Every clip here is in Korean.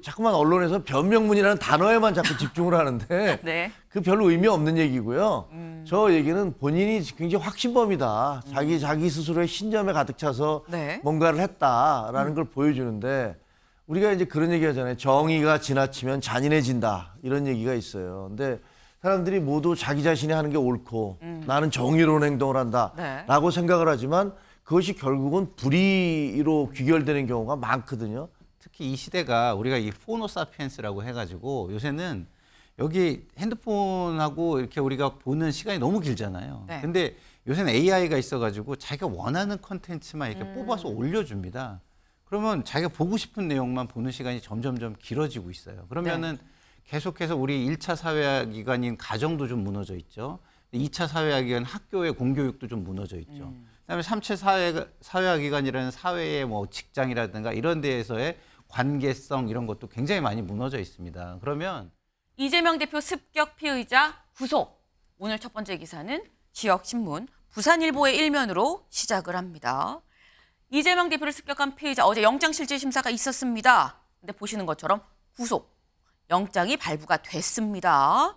자꾸만 언론에서 변명문이라는 단어에만 자꾸 집중을 하는데 네. 그 별로 의미 없는 얘기고요. 저 얘기는 본인이 굉장히 확신범이다. 자기 스스로의 신념에 가득 차서 네. 뭔가를 했다라는 걸 보여주는데 우리가 이제 그런 얘기 하잖아요. 정의가 지나치면 잔인해진다. 이런 얘기가 있어요. 근데 사람들이 모두 자기 자신이 하는 게 옳고 나는 정의로운 행동을 한다라고 생각을 하지만 그것이 결국은 불의로 귀결되는 경우가 많거든요. 특히 이 시대가 우리가 이 포노사피엔스라고 해가지고 요새는 여기 핸드폰하고 이렇게 우리가 보는 시간이 너무 길잖아요. 네. 근데 요새는 AI가 있어가지고 자기가 원하는 컨텐츠만 이렇게 뽑아서 올려줍니다. 그러면 자기가 보고 싶은 내용만 보는 시간이 점점점 길어지고 있어요. 그러면은 계속해서 우리 1차 사회화기관인 가정도 좀 무너져 있죠. 2차 사회화기관 학교의 공교육도 좀 무너져 있죠. 그다음에 3차 사회화기관이라는 사회의 뭐 직장이라든가 이런 데에서의 관계성 이런 것도 굉장히 많이 무너져 있습니다. 그러면 이재명 대표 습격 피의자 구속. 오늘 첫 번째 기사는 지역신문 부산일보의 일면으로 시작을 합니다. 이재명 대표를 습격한 피의자 어제 영장실질심사가 있었습니다. 근데 보시는 것처럼 구속, 영장이 발부가 됐습니다.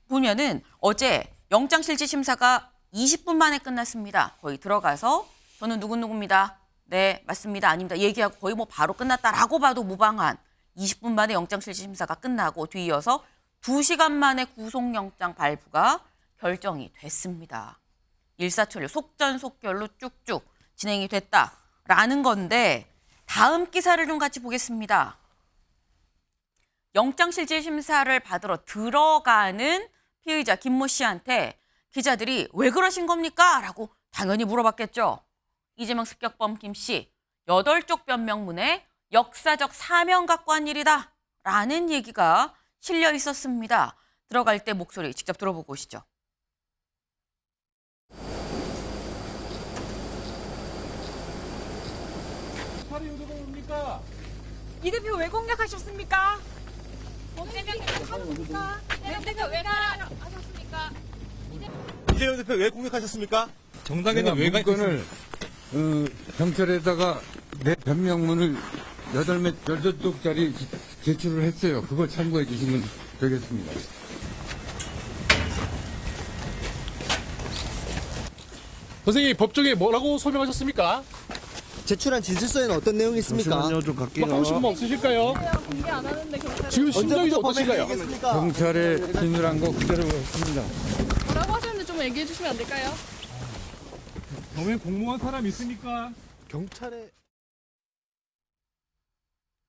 보면은 어제 영장실질심사가 20분 만에 끝났습니다. 거의 들어가서 저는 누구누구입니다. 네, 맞습니다. 아닙니다. 얘기하고 거의 뭐 바로 끝났다라고 봐도 무방한 20분 만에 영장실질심사가 끝나고 뒤이어서 2시간 만에 구속영장 발부가 결정이 됐습니다. 일사천리 속전속결로 쭉쭉 진행이 됐다라는 건데 다음 기사를 좀 같이 보겠습니다. 영장실질심사를 받으러 들어가는 피의자 김모 씨한테 기자들이 왜 그러신 겁니까? 라고 당연히 물어봤겠죠. 이재명 습격범 김 씨, 8쪽 변명문에 역사적 사명 갖고 한 일이다 라는 얘기가 실려 있었습니다. 들어갈 때 목소리 직접 들어보고 오시죠. 팔의 의도가 뭡니까? 이 대표 왜 공략하셨습니까? 이재명 대표 하셨습니까? 이재명 대표 왜 하셨습니까? 이재명 대표 왜 공격하셨습니까? 내가 문건을 경찰에다가 내 변명문을 8쪽짜리 제출을 했어요. 그거 참고해 주시면 되겠습니다. 선생님 법정에 뭐라고 소명하셨습니까? 제출한 진술서에는 어떤 내용이 있습니까? 잠시만요, 좀 갈게요. 하고 싶은 말 없으실까요? 지금 심정이 좀 어떠신가요? 경찰에 진술한 거 그대로 했습니다. 뭐라고 하셨는데 좀 얘기해 주시면 안 될까요? 범행 공모한 사람 있습니까? 경찰에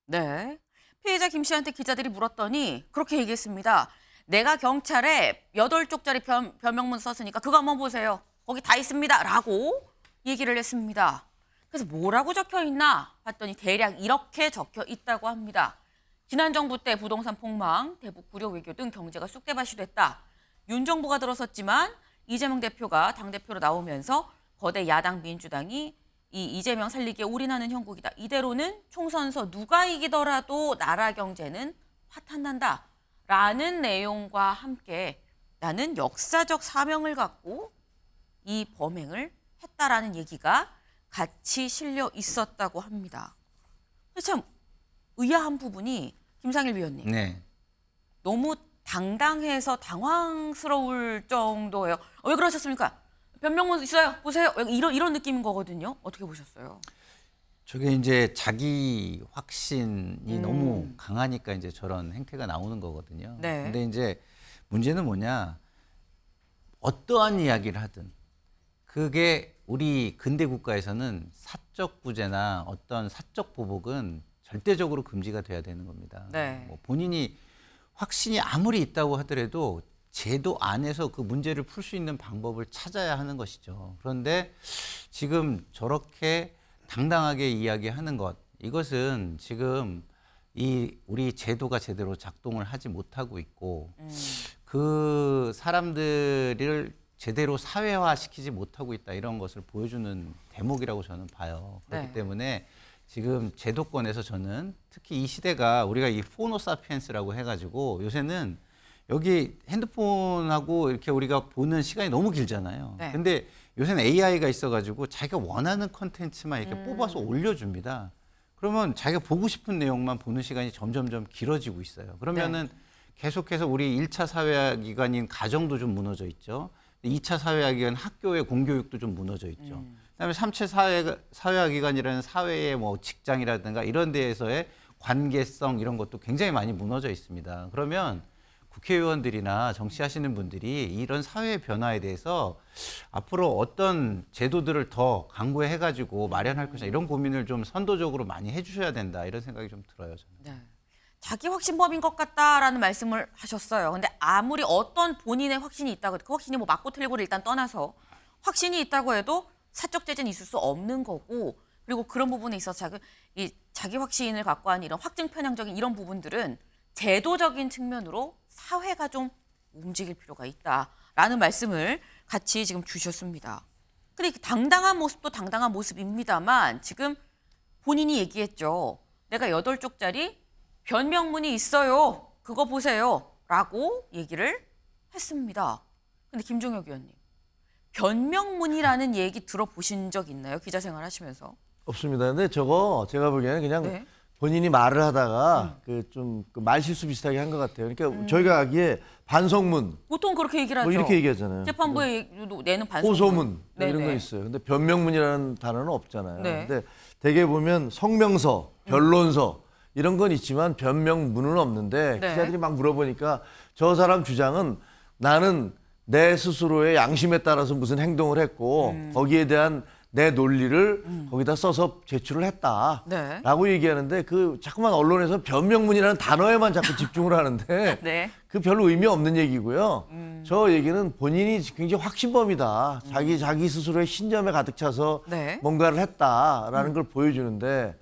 네. 피해자 김 씨한테 기자들이 물었더니 그렇게 얘기했습니다. 내가 경찰에 8쪽짜리 변명문 썼으니까 그거 한번 보세요. 거기 다 있습니다. 라고 얘기를 했습니다. 그래서 뭐라고 적혀 있나 봤더니 대략 이렇게 적혀 있다고 합니다. 지난 정부 때 부동산 폭망, 대북 구려 외교 등 경제가 쑥대밭이 됐다. 윤 정부가 들어섰지만 이재명 대표가 당대표로 나오면서 거대 야당 민주당이 이 이재명 살리기에 올인하는 형국이다. 이대로는 총선서 누가 이기더라도 나라 경제는 파탄난다. 라는 내용과 함께 나는 역사적 사명을 갖고 이 범행을 했다라는 얘기가 같이 실려 있었다고 합니다. 참 의아한 부분이 김상일 위원님. 네. 너무 당당해서 당황스러울 정도예요. 왜 그러셨습니까? 변명문 있어요. 보세요. 이런 느낌인 거거든요. 어떻게 보셨어요? 저게 이제 자기 확신이 너무 강하니까 이제 저런 행태가 나오는 거거든요. 네. 근데 이제 문제는 뭐냐? 어떠한 이야기를 하든 그게 우리 근대 국가에서는 사적 부재나 어떤 사적 보복은 절대적으로 금지가 돼야 되는 겁니다. 네. 뭐 본인이 확신이 아무리 있다고 하더라도 제도 안에서 그 문제를 풀 수 있는 방법을 찾아야 하는 것이죠. 그런데 지금 저렇게 당당하게 이야기하는 것, 이것은 지금 이 우리 제도가 제대로 작동을 하지 못하고 있고 그 사람들을 제대로 사회화시키지 못하고 있다, 이런 것을 보여주는 대목이라고 저는 봐요. 그렇기 네. 때문에 지금 제도권에서 저는 특히 이 시대가 우리가 이 포노사피엔스라고 해가지고 요새는 여기 핸드폰하고 이렇게 우리가 보는 시간이 너무 길잖아요. 네. 근데 요새는 AI가 있어가지고 자기가 원하는 컨텐츠만 이렇게 뽑아서 올려줍니다. 그러면 자기가 보고 싶은 내용만 보는 시간이 점점점 길어지고 있어요. 그러면은 계속해서 우리 1차 사회화 기관인 가정도 좀 무너져 있죠. 2차 사회화 기관 학교의 공교육도 좀 무너져 있죠. 그다음에 3차 사회화 기관이라는 사회의 뭐 직장이라든가 이런 데에서의 관계성 이런 것도 굉장히 많이 무너져 있습니다. 그러면 국회의원들이나 정치하시는 분들이 이런 사회의 변화에 대해서 앞으로 어떤 제도들을 더 강구해가지고 마련할 것이냐 이런 고민을 좀 선도적으로 많이 해주셔야 된다 이런 생각이 좀 들어요. 저는. 네. 자기 확신범인 것 같다라는 말씀을 하셨어요. 근데 아무리 어떤 본인의 확신이 있다고 해도 그 확신이 뭐 맞고 틀리고를 일단 떠나서 확신이 있다고 해도 사적 제재는 있을 수 없는 거고 그리고 그런 부분에 있어서 자기 확신을 갖고 한 이런 확증 편향적인 이런 부분들은 제도적인 측면으로 사회가 좀 움직일 필요가 있다라는 말씀을 같이 지금 주셨습니다. 근데 당당한 모습도 당당한 모습입니다만 지금 본인이 얘기했죠. 내가 8쪽짜리 변명문이 있어요. 그거 보세요. 라고 얘기를 했습니다. 근데 김종혁 의원님, 변명문이라는 얘기 들어보신 적 있나요? 기자 생활 하시면서? 없습니다. 근데 저거 제가 보기에는 그냥 네. 본인이 말을 하다가 그 말실수 비슷하게 한 것 같아요. 그러니까 저희가 하기에 반성문 보통 그렇게 얘기를 하죠. 뭐 이렇게 얘기하잖아요. 재판부에 내는 반성문. 호소문 뭐 이런 네네. 거 있어요. 근데 변명문이라는 단어는 없잖아요. 네. 근데 대개 보면 성명서, 변론서 이런 건 있지만 변명문은 없는데 네. 기자들이 막 물어보니까 저 사람 주장은 나는 내 스스로의 양심에 따라서 무슨 행동을 했고 거기에 대한 내 논리를 거기다 써서 제출을 했다라고 네. 얘기하는데 그 자꾸만 언론에서 변명문이라는 단어에만 자꾸 집중을 하는데 네. 그 별로 의미 없는 얘기고요. 저 얘기는 본인이 굉장히 확신범이다. 자기 스스로의 신념에 가득 차서 네. 뭔가를 했다라는 걸 보여주는데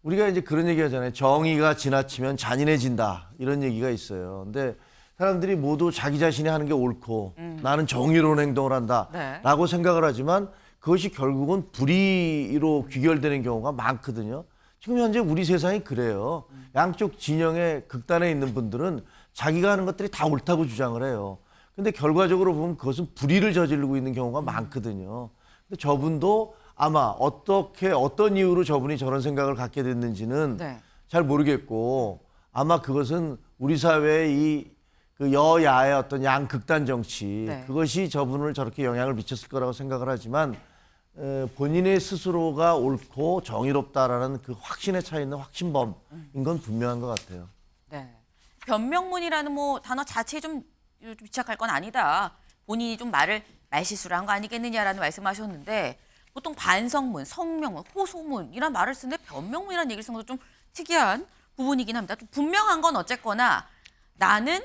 우리가 이제 그런 얘기 하잖아요. 정의가 지나치면 잔인해진다. 이런 얘기가 있어요. 근데 사람들이 모두 자기 자신이 하는 게 옳고 나는 정의로운 행동을 한다라고 네. 생각을 하지만 그것이 결국은 불의로 귀결되는 경우가 많거든요. 지금 현재 우리 세상이 그래요. 양쪽 진영의 극단에 있는 분들은 자기가 하는 것들이 다 옳다고 주장을 해요. 근데 결과적으로 보면 그것은 불의를 저지르고 있는 경우가 많거든요. 근데 저분도 아마 어떤 이유로 저분이 저런 생각을 갖게 됐는지는 네. 잘 모르겠고 아마 그것은 우리 사회의 그 여야의 어떤 양극단 정치 네. 그것이 저분을 저렇게 영향을 미쳤을 거라고 생각을 하지만 본인의 스스로가 옳고 정의롭다라는 그 확신에 차 있는 확신범인 건 분명한 것 같아요. 네. 변명문이라는 뭐 단어 자체에 좀 집착할 건 아니다. 본인이 좀 말실수를 한 거 아니겠느냐라는 말씀하셨는데 보통 반성문, 성명문, 호소문 이런 말을 쓰는데 변명문이라는 얘기를 쓰는 것도 좀 특이한 부분이긴 합니다. 좀 분명한 건 어쨌거나 나는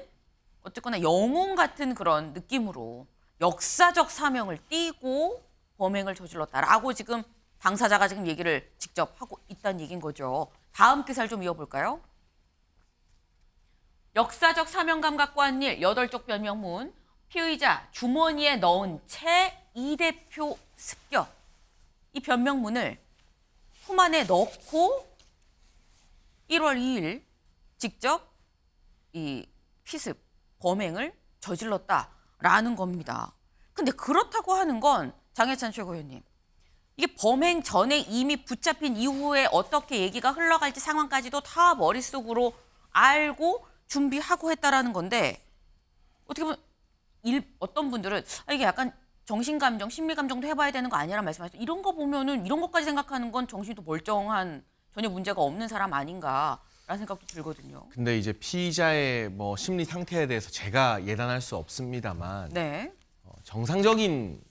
어쨌거나 영웅 같은 그런 느낌으로 역사적 사명을 띠고 범행을 저질렀다라고 지금 당사자가 지금 얘기를 직접 하고 있다는 얘기인 거죠. 다음 기사를 좀 이어볼까요? 역사적 사명감 갖고 한 일, 8쪽 변명문, 피의자 주머니에 넣은 채 이 대표 습격. 이 변명문을 품 안에 넣고 1월 2일 직접 이 피습, 범행을 저질렀다라는 겁니다. 근데 그렇다고 하는 건 장혜찬 최고위원님, 이게 범행 전에 이미 붙잡힌 이후에 어떻게 얘기가 흘러갈지 상황까지도 다 머릿속으로 알고 준비하고 했다라는 건데 어떻게 보면 어떤 분들은 이게 약간 정신감정, 심리감정도 해봐야 되는 거 아니라는 말씀하셨죠. 이런 거 보면은 이런 것까지 생각하는 건 정신도 멀쩡한 전혀 문제가 없는 사람 아닌가라는 생각도 들거든요. 근데 이제 피의자의 뭐 심리 상태에 대해서 제가 예단할 수 없습니다만 네. 정상적인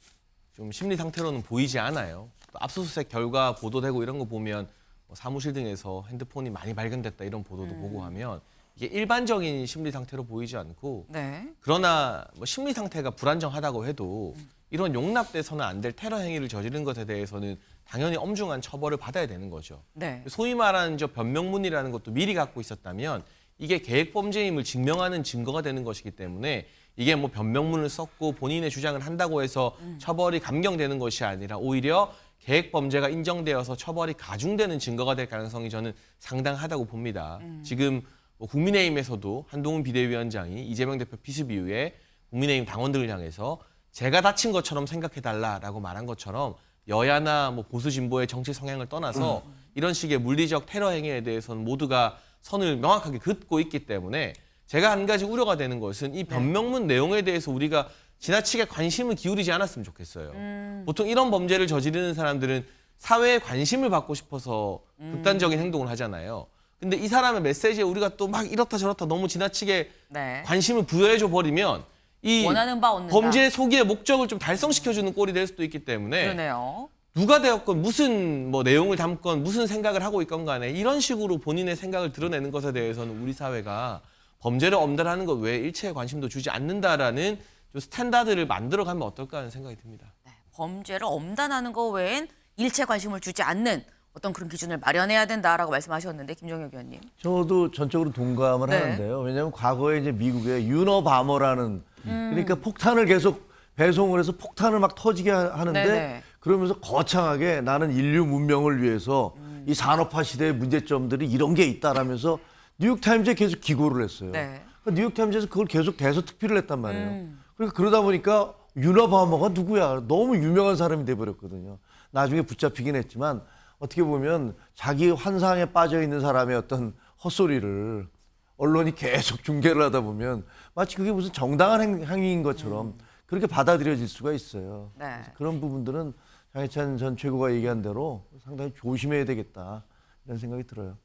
좀 심리 상태로는 보이지 않아요. 또 압수수색 결과 보도되고 이런 거 보면 뭐 사무실 등에서 핸드폰이 많이 발견됐다 이런 보도도 보고 하면 이게 일반적인 심리 상태로 보이지 않고 네. 그러나 뭐 심리 상태가 불안정하다고 해도 이런 용납돼서는 안 될 테러 행위를 저지른 것에 대해서는 당연히 엄중한 처벌을 받아야 되는 거죠. 네. 소위 말하는 저 변명문이라는 것도 미리 갖고 있었다면 이게 계획 범죄임을 증명하는 증거가 되는 것이기 때문에 이게 뭐 변명문을 썼고 본인의 주장을 한다고 해서 처벌이 감경되는 것이 아니라 오히려 계획 범죄가 인정되어서 처벌이 가중되는 증거가 될 가능성이 저는 상당하다고 봅니다. 지금 뭐 국민의힘에서도 한동훈 비대위원장이 이재명 대표 피습 이후에 국민의힘 당원들을 향해서 제가 다친 것처럼 생각해달라라고 말한 것처럼 여야나 뭐 보수 진보의 정치 성향을 떠나서 이런 식의 물리적 테러 행위에 대해서는 모두가 선을 명확하게 긋고 있기 때문에 제가 한 가지 우려가 되는 것은 이 변명문 내용에 대해서 우리가 지나치게 관심을 기울이지 않았으면 좋겠어요. 보통 이런 범죄를 저지르는 사람들은 사회의 관심을 받고 싶어서 극단적인 행동을 하잖아요. 근데 이 사람의 메시지에 우리가 또 막 이렇다 저렇다 너무 지나치게 네. 관심을 부여해줘 버리면 이 원하는 바 얻는다. 범죄 소기의 목적을 좀 달성시켜주는 꼴이 될 수도 있기 때문에 그러네요. 누가 되었건 무슨 뭐 내용을 담건 무슨 생각을 하고 있건 간에 이런 식으로 본인의 생각을 드러내는 것에 대해서는 우리 사회가 범죄를 엄단하는 것 외에 일체의 관심도 주지 않는다라는 좀 스탠다드를 만들어가면 어떨까 하는 생각이 듭니다. 네, 범죄를 엄단하는 것 외엔 일체 관심을 주지 않는 어떤 그런 기준을 마련해야 된다라고 말씀하셨는데 김종혁 의원님. 저도 전적으로 동감을 네. 하는데요. 왜냐하면 과거에 이제 미국의 유너바머라는 그러니까 폭탄을 계속 배송을 해서 폭탄을 막 터지게 하는데 네네. 그러면서 거창하게 나는 인류 문명을 위해서 이 산업화 시대의 문제점들이 이런 게 있다라면서 뉴욕타임즈에 계속 기고를 했어요. 네. 그러니까 뉴욕타임즈에서 그걸 계속 대서특필을 했단 말이에요. 그러니까 그러다 보니까 유너바머가 누구야? 너무 유명한 사람이 돼버렸거든요. 나중에 붙잡히긴 했지만 어떻게 보면 자기 환상에 빠져 있는 사람의 어떤 헛소리를 언론이 계속 중계를 하다 보면 마치 그게 무슨 정당한 행위인 것처럼 그렇게 받아들여질 수가 있어요. 네. 그래서 그런 부분들은 장해찬 전 최고가 얘기한 대로 상당히 조심해야 되겠다 이런 생각이 들어요.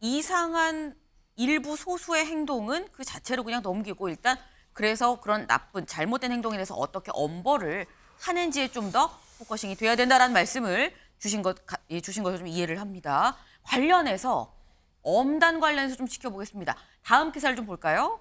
이상한 일부 소수의 행동은 그 자체로 그냥 넘기고 일단 그래서 그런 나쁜 잘못된 행동에 대해서 어떻게 엄벌을 하는지에 좀 더 포커싱이 돼야 된다라는 말씀을 주신 것을 좀 이해를 합니다. 관련해서 엄단 관련해서 좀 지켜보겠습니다. 다음 기사를 좀 볼까요?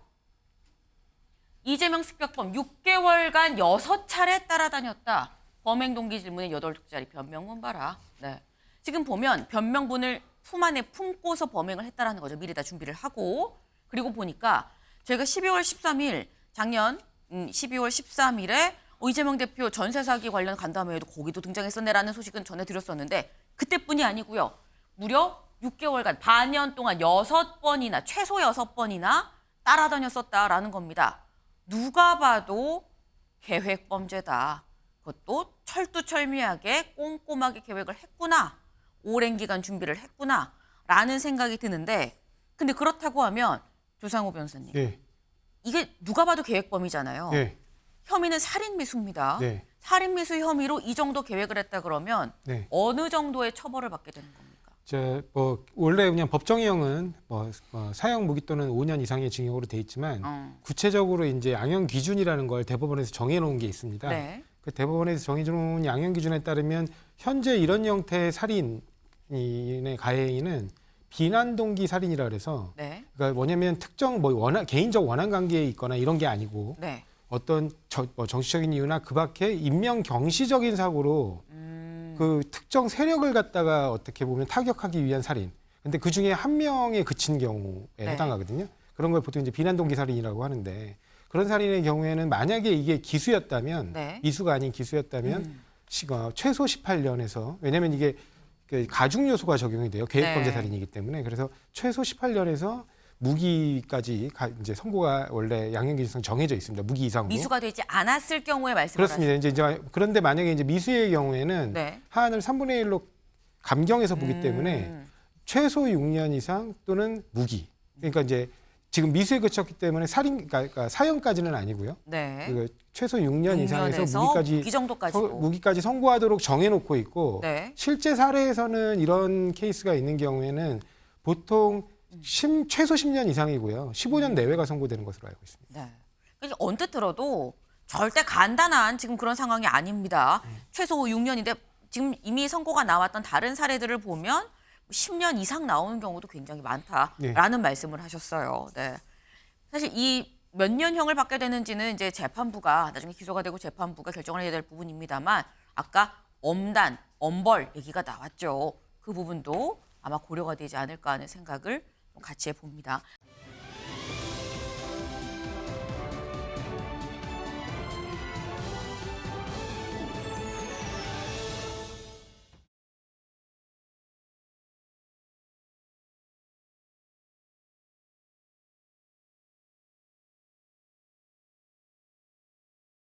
이재명 습격범 6개월간 6차례 따라다녔다. 범행 동기 질문에 8쪽짜리 변명문 봐라. 네. 지금 보면 변명문을 품 안에 품고서 범행을 했다라는 거죠. 미리 다 준비를 하고. 그리고 보니까 저희가 12월 13일 작년 12월 13일에 이재명 대표 전세 사기 관련 간담회에도 거기도 등장했었네라는 소식은 전해드렸었는데 그때뿐이 아니고요. 무려 6개월간 반년 동안 6번이나 최소 6번이나 따라다녔었다라는 겁니다. 누가 봐도 계획 범죄다. 그것도 철두철미하게 꼼꼼하게 계획을 했구나. 오랜 기간 준비를 했구나. 라는 생각이 드는데 근데 그렇다고 하면 조상호 변호사님. 네. 이게 누가 봐도 계획범이잖아요. 네. 혐의는 살인미수입니다. 네. 살인미수 혐의로 이 정도 계획을 했다 그러면 네. 어느 정도의 처벌을 받게 되는 겁니까? 원래 그냥 법정형은 사형 무기 또는 5년 이상의 징역으로 돼 있지만 구체적으로 이제 양형 기준이라는 걸 대법원에서 정해놓은 게 있습니다. 네. 그 대법원에서 정해놓은 양형 기준에 따르면 현재 이런 형태의 살인의 가해인은 비난 동기 살인이라 그래서 네. 그러니까 뭐냐면 특정 개인적 원한 관계에 있거나 이런 게 아니고 네. 어떤 정치적인 이유나 그 밖에 인명 경시적인 사고로 그 특정 세력을 갖다가 어떻게 보면 타격하기 위한 살인. 근데 그 중에 한 명에 그친 경우에 네. 해당하거든요. 그런 걸 보통 이제 비난 동기 살인이라고 하는데 그런 살인의 경우에는 만약에 이게 기수였다면 네. 미수가 아닌 기수였다면 최소 18년에서 왜냐하면 이게 그 가중 요소가 적용이 돼요. 계획범죄 네. 살인이기 때문에 그래서 최소 18년에서 무기까지 이제 선고가 원래 양형 기준상 정해져 있습니다. 무기 이상으로. 미수가 되지 않았을 경우에 말씀을 그렇습니다. 이제 그런데 만약에 이제 미수의 경우에는 네. 하한을 3분의 1로 감경해서 보기 때문에 최소 6년 이상 또는 무기. 그러니까 이제 지금 미수에 그쳤기 때문에 그러니까 사형까지는 아니고요. 네. 그 최소 6년 이상에서 6년에서 무기 정도까지도. 무기까지 선고하도록 정해놓고 있고 네. 실제 사례에서는 이런 케이스가 있는 경우에는 보통 최소 10년 이상이고요. 15년 내외가 선고되는 것으로 알고 있습니다. 네. 그러니까 언뜻 들어도 절대 간단한 지금 그런 상황이 아닙니다. 최소 6년인데 지금 이미 선고가 나왔던 다른 사례들을 보면 10년 이상 나오는 경우도 굉장히 많다라는 말씀을 하셨어요. 네. 사실 이 몇 년형을 받게 되는지는 이제 재판부가 나중에 기소가 되고 재판부가 결정을 해야 될 부분입니다만 아까 엄단, 엄벌 얘기가 나왔죠. 그 부분도 아마 고려가 되지 않을까 하는 생각을 같이 해봅니다.